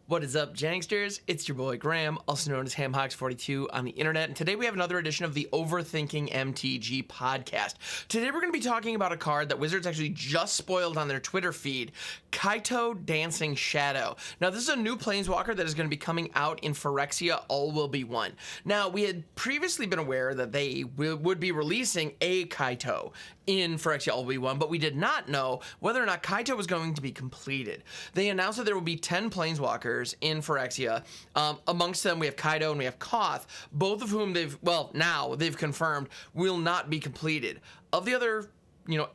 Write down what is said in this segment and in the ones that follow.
What is up, Janksters? It's your boy Graham, also known as HamHawks42 on the internet, and today we have another edition of the Overthinking MTG podcast. Today we're going to be talking about a card that Wizards actually just spoiled on their Twitter feed, Kaito Dancing Shadow. Now, this is a new Planeswalker that is going to be coming out in Phyrexia All Will Be One. Now, we had previously been aware that they would be releasing a Kaito in Phyrexia All Will Be One, but we did not know whether or not Kaito was going to be completed. They announced that there will be 10 Planeswalkers in Phyrexia. Amongst them, we have Kaito and we have Koth, both of whom now they've confirmed will not be completed. Of the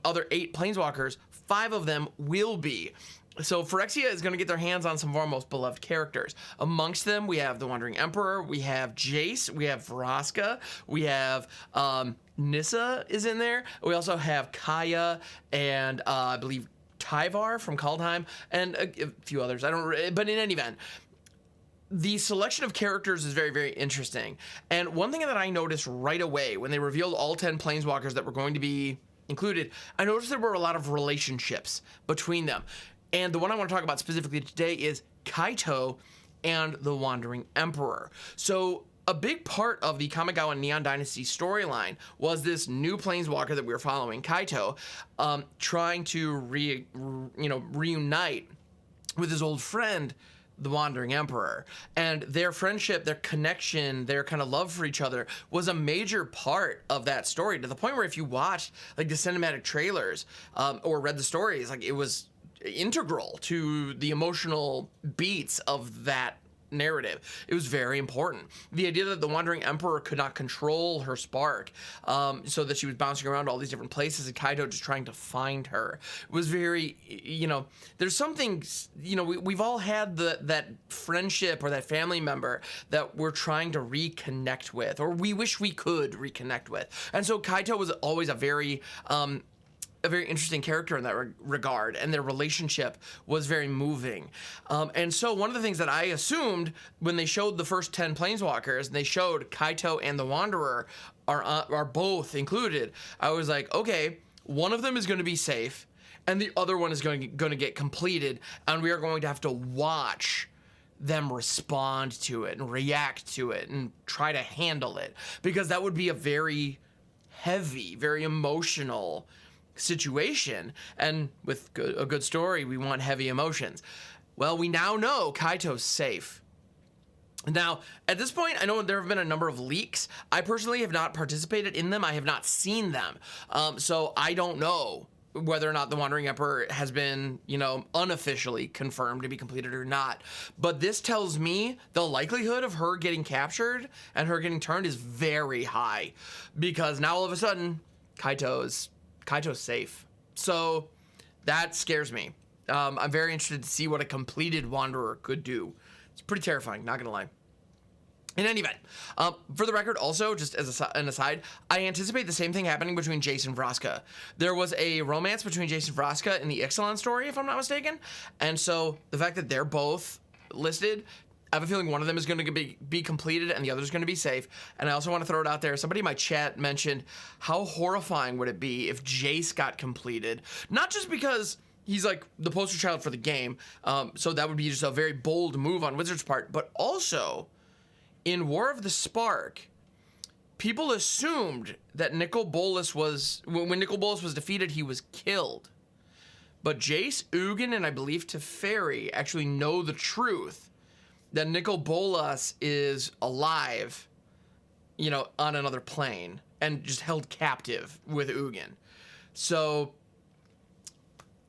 other 8 Planeswalkers, 5 of them will be. So Phyrexia is going to get their hands on some of our most beloved characters. Amongst them, we have the Wandering Emperor, we have Jace, we have Vraska, we have Nissa is in there. We also have Kaya and I believe Tyvar from Kaldheim and a few others. But in any event, the selection of characters is very, very interesting. And one thing that I noticed right away when they revealed all 10 Planeswalkers that were going to be included, I noticed there were a lot of relationships between them. And the one I want to talk about specifically today is Kaito and the Wandering Emperor. So a big part of the Kamigawa Neon Dynasty storyline was this new Planeswalker that we were following, Kaito, trying to reunite with his old friend, the Wandering Emperor. And their friendship, their connection, their kind of love for each other was a major part of that story, to the point where if you watched like the cinematic trailers or read the stories, like it was integral to the emotional beats of that narrative. It was very important. The idea that the Wandering Emperor could not control her spark, so that she was bouncing around all these different places and Kaito just trying to find her was very, there's something, we've all had that friendship or that family member that we're trying to reconnect with, or we wish we could reconnect with. And so Kaito was always a very interesting character in that regard, and their relationship was very moving. And so one of the things that I assumed when they showed the first 10 Planeswalkers, and they showed Kaito and the Wanderer are both included, I was like, okay, one of them is going to be safe, and the other one is going to get completed, and we are going to have to watch them respond to it and react to it and try to handle it, because that would be a very heavy, very emotional situation, and with a good story, we want heavy emotions. Well, we now know Kaito's safe. Now, at this point, I know there have been a number of leaks. I personally have not participated in them. I have not seen them. So I don't know whether or not the Wandering Emperor has been, unofficially confirmed to be completed or not. But this tells me the likelihood of her getting captured and her getting turned is very high, because now all of a sudden, Kaito's safe. So that scares me. I'm very interested to see what a completed Wanderer could do. It's pretty terrifying, not gonna lie. In any event, for the record, also, just as an aside, I anticipate the same thing happening between Jace and Vraska. There was a romance between Jace and Vraska in the Ixalan story, if I'm not mistaken. And so the fact that they're both listed, I have a feeling one of them is going to be completed and the other is going to be safe. And I also want to throw it out there. Somebody in my chat mentioned how horrifying would it be if Jace got completed. Not just because he's like the poster child for the game, so that would be just a very bold move on Wizards' part, but also in War of the Spark, people assumed that when Nicol Bolas was defeated, he was killed. But Jace, Ugin, and I believe Teferi actually know the truth that Nicol Bolas is alive, on another plane and just held captive with Ugin. So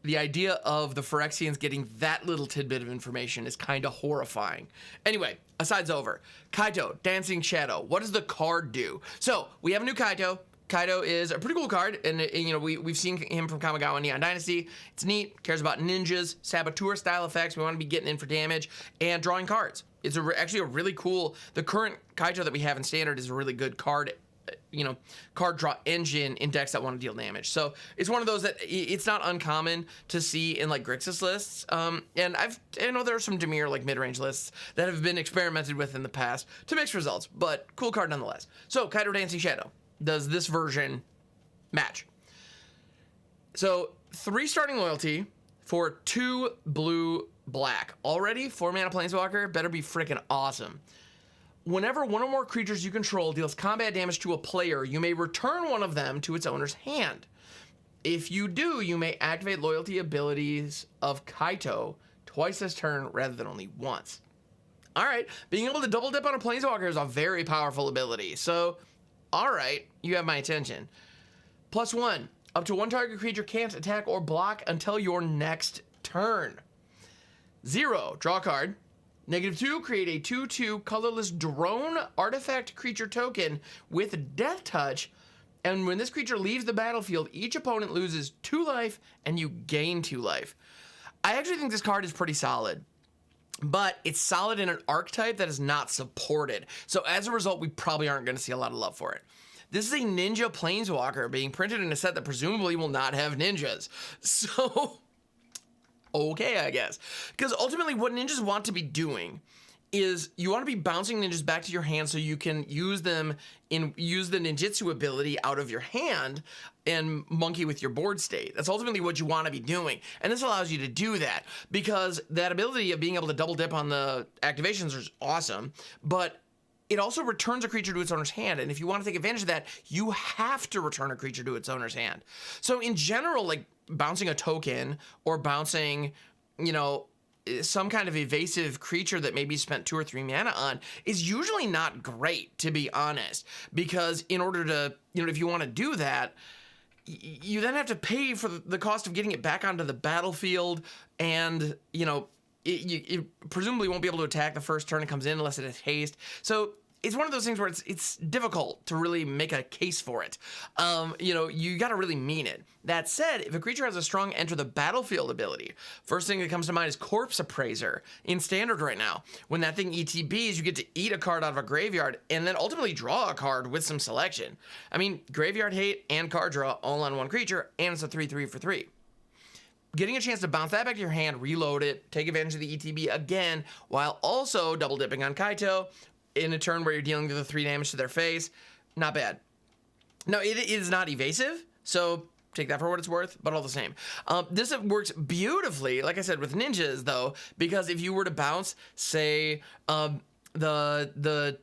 the idea of the Phyrexians getting that little tidbit of information is kind of horrifying. Anyway, aside's over. Kaito, Dancing Shadow. What does the card do? So we have a new Kaito. Kaito is a pretty cool card, and we've seen him from Kamigawa Neon Dynasty. It's neat, cares about ninjas, saboteur style effects. We want to be getting in for damage and drawing cards. It's actually a really cool, the current Kaito that we have in Standard is a really good card, card draw engine in decks that want to deal damage. So it's one of those that it's not uncommon to see in like Grixis lists. And I know there are some Dimir like mid-range lists that have been experimented with in the past to mixed results, but cool card nonetheless. So Kaito Dancing Shadow. Does this version match? So 3 starting loyalty for 2 blue black. Already, 4-mana Planeswalker better be freaking awesome. Whenever one or more creatures you control deals combat damage to a player, you may return one of them to its owner's hand. If you do, you may activate loyalty abilities of Kaito twice this turn rather than only once. All right, being able to double dip on a Planeswalker is a very powerful ability. So, all right, you have my attention. +1, up to one target creature can't attack or block until your next turn. 0, draw a card. -2, create a 2/2 colorless drone artifact creature token with Death Touch. And when this creature leaves the battlefield, each opponent loses 2 life and you gain 2 life. I actually think this card is pretty solid, but it's solid in an archetype that is not supported. So as a result, we probably aren't going to see a lot of love for it. This is a ninja Planeswalker being printed in a set that presumably will not have ninjas. So, okay, I guess. Because ultimately what ninjas want to be doing is you want to be bouncing ninjas back to your hand so you can use them use the ninjutsu ability out of your hand and monkey with your board state. That's ultimately what you want to be doing. And this allows you to do that because that ability of being able to double dip on the activations is awesome, but it also returns a creature to its owner's hand. And if you want to take advantage of that, you have to return a creature to its owner's hand. So in general, like bouncing a token or bouncing, you know, some kind of evasive creature that maybe spent 2 or 3 mana on is usually not great, to be honest, because in order to, you know, if you want to do that, you then have to pay for the cost of getting it back onto the battlefield, and, you know, it presumably won't be able to attack the first turn it comes in unless it has haste. So it's one of those things where it's difficult to really make a case for it. You know, you got to really mean it. That said, if a creature has a strong enter the battlefield ability, first thing that comes to mind is Corpse Appraiser in Standard right now. When that thing ETBs, you get to eat a card out of a graveyard and then ultimately draw a card with some selection. I mean, graveyard hate and card draw all on one creature, and it's a 3/3 for 3. Getting a chance to bounce that back to your hand, reload it, take advantage of the ETB again, while also double dipping on Kaito in a turn where you're dealing with the 3 damage to their face, not bad. Now, it is not evasive, so take that for what it's worth, but all the same. This works beautifully, like I said, with ninjas, though, because if you were to bounce, say, the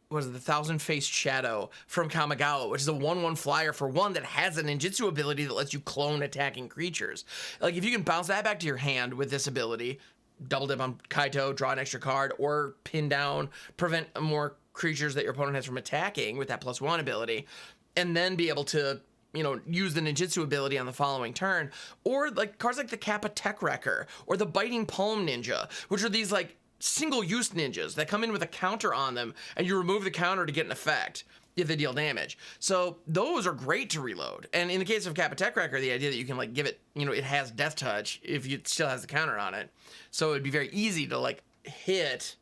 Thousand-Faced Shadow from Kamigawa, which is a 1/1 flyer for 1 that has a ninjutsu ability that lets you clone attacking creatures. Like, if you can bounce that back to your hand with this ability, double dip on Kaito, draw an extra card, or pin down, prevent more creatures that your opponent has from attacking with that +1 ability, and then be able to, you know, use the ninjutsu ability on the following turn. Or like cards like the Kappa Tech Wrecker or the Biting Palm Ninja, which are these like single-use ninjas that come in with a counter on them, and you remove the counter to get an effect if they deal damage. So those are great to reload. And in the case of Kappa Tech Wrecker, the idea that you can like give it, you know, it has Death Touch if it still has the counter on it. So it'd be very easy to like hit,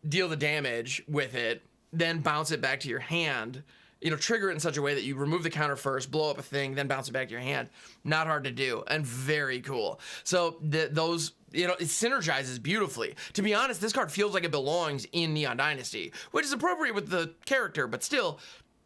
deal the damage with it, then bounce it back to your hand, you know, trigger it in such a way that you remove the counter first, blow up a thing, then bounce it back to your hand. Not hard to do and very cool. So those, you know, it synergizes beautifully. To be honest, this card feels like it belongs in Neon Dynasty, which is appropriate with the character, but still,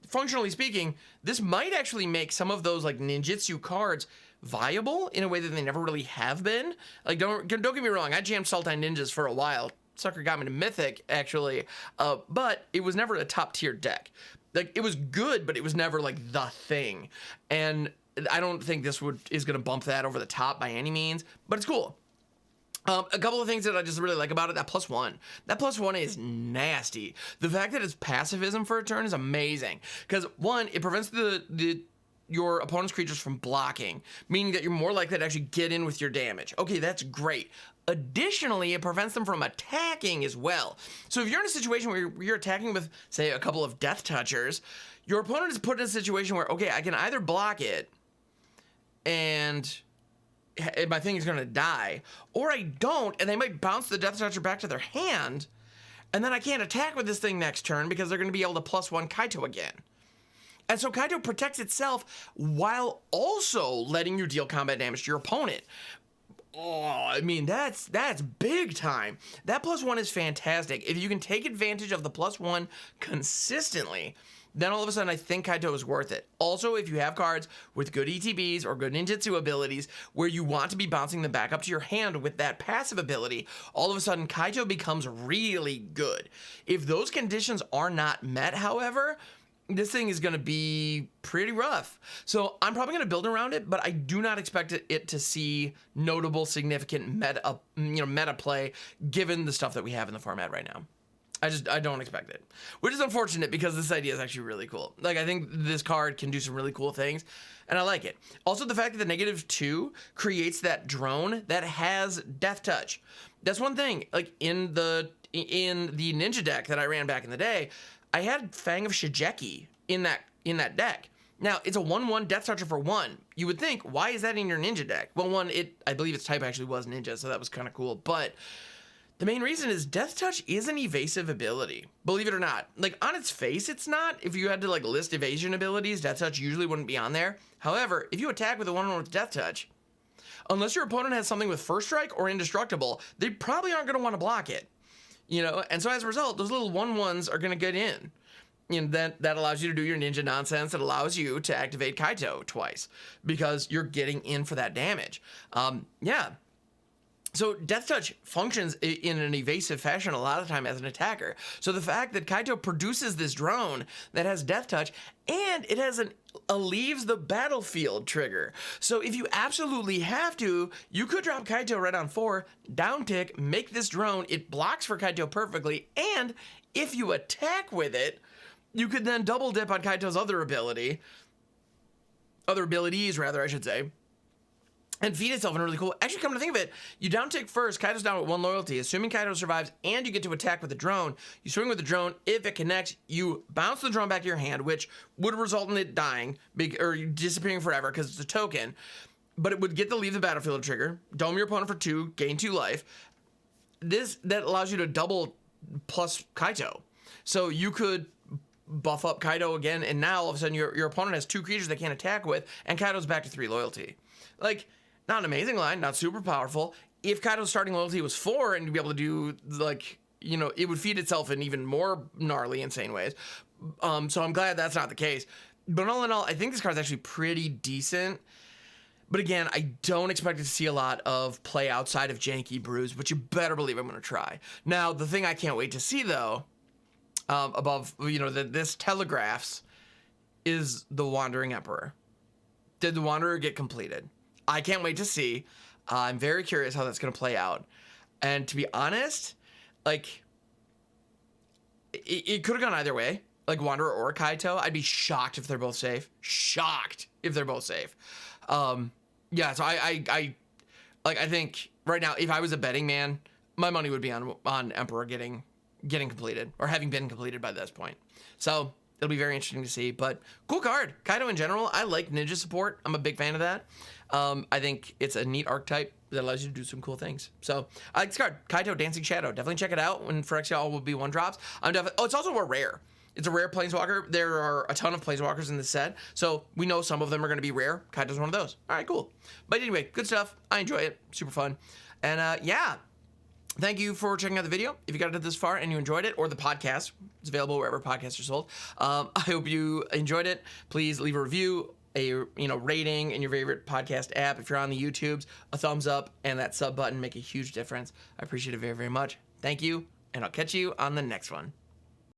functionally speaking, this might actually make some of those like ninjutsu cards viable in a way that they never really have been. Like, don't get me wrong, I jammed Sultai Ninjas for a while. Sucker got me to Mythic, actually, but it was never a top-tier deck. Like, it was good, but it was never like the thing. And I don't think this is going to bump that over the top by any means, but it's cool. A couple of things that I just really like about it, that +1. That +1 is nasty. The fact that it's pacifism for a turn is amazing. Because, one, it prevents your opponent's creatures from blocking, meaning that you're more likely to actually get in with your damage. Okay, that's great. Additionally, it prevents them from attacking as well. So if you're in a situation where you're attacking with, say, a couple of Death Touchers, your opponent is put in a situation where, okay, I can either block it and my thing is going to die, or I don't, and they might bounce the Death Toucher back to their hand, and then I can't attack with this thing next turn because they're going to be able to +1 Kaito again. And so Kaito protects itself while also letting you deal combat damage to your opponent. Oh, I mean, that's big time. That +1 is fantastic. If you can take advantage of the +1 consistently, then all of a sudden I think Kaito is worth it. Also, if you have cards with good ETBs or good ninjutsu abilities where you want to be bouncing them back up to your hand with that passive ability, all of a sudden Kaito becomes really good. If those conditions are not met, however, this thing is going to be pretty rough. So I'm probably going to build around it, but I do not expect it to see notable, significant meta play given the stuff that we have in the format right now. I don't expect it, which is unfortunate because this idea is actually really cool. Like, I think this card can do some really cool things, and I like it. Also, the fact that the -2 creates that drone that has Death Touch. That's one thing. Like, in the ninja deck that I ran back in the day, I had Fang of Shigeki in that deck. Now, it's a 1/1 Death Toucher for 1. You would think, why is that in your ninja deck? Well, one, I believe its type actually was ninja, so that was kind of cool. But the main reason is Death Touch is an evasive ability. Believe it or not. Like, on its face, it's not. If you had to, like, list evasion abilities, Death Touch usually wouldn't be on there. However, if you attack with a 1/1 with Death Touch, unless your opponent has something with First Strike or Indestructible, they probably aren't going to want to block it. You know, and so as a result, those little 1/1s are going to get in. And that allows you to do your ninja nonsense. It allows you to activate Kaito twice because you're getting in for that damage. Yeah. So Death Touch functions in an evasive fashion a lot of the time as an attacker. So the fact that Kaito produces this drone that has Death Touch and it has a leaves the battlefield trigger. So if you absolutely have to, you could drop Kaito right on 4, down tick, make this drone. It blocks for Kaito perfectly. And if you attack with it, you could then double dip on Kaito's other abilities, I should say, and feed itself in a really cool. Actually, come to think of it, you down tick first, Kaito's down with 1 loyalty. Assuming Kaito survives and you get to attack with the drone, you swing with the drone. If it connects, you bounce the drone back to your hand, which would result in it dying or disappearing forever because it's a token. But it would get to leave the battlefield trigger, dome your opponent for 2, gain 2 life. That allows you to double plus Kaito. So you could buff up Kaito again, and now all of a sudden your opponent has 2 creatures they can't attack with, and Kaito's back to 3 loyalty. Like, not an amazing line, not super powerful. If Kaito's starting loyalty was 4 and to be able to do, like, you know, it would feed itself in even more gnarly, insane ways. So I'm glad that's not the case. But all in all, I think this card's actually pretty decent. But again, I don't expect to see a lot of play outside of janky brews, but you better believe I'm going to try. Now, the thing I can't wait to see, though, above, you know, that this telegraphs is the Wandering Emperor. Did the Wanderer get completed? I can't wait to see. I'm very curious how that's going to play out. And to be honest, like, it could have gone either way, like Wanderer or Kaito. I'd be shocked if they're both safe. Shocked if they're both safe. Yeah, so I think right now, if I was a betting man, my money would be on Emperor getting completed or having been completed by this point. So it'll be very interesting to see, but cool card. Kaito in general, I like ninja support. I'm a big fan of that. I think it's a neat archetype that allows you to do some cool things. So I like this card, Kaito Dancing Shadow. Definitely check it out when Phyrexia will be 1-drops. It's also a rare. It's a rare Planeswalker. There are a ton of Planeswalkers in this set, so we know some of them are going to be rare. Kaito's one of those. All right, cool. But anyway, good stuff. I enjoy it. Super fun. And yeah. Thank you for checking out the video. If you got it this far and you enjoyed it, or the podcast, it's available wherever podcasts are sold. I hope you enjoyed it. Please leave a review, a rating in your favorite podcast app. If you're on the YouTubes, a thumbs up and that sub button make a huge difference. I appreciate it very, very much. Thank you, and I'll catch you on the next one.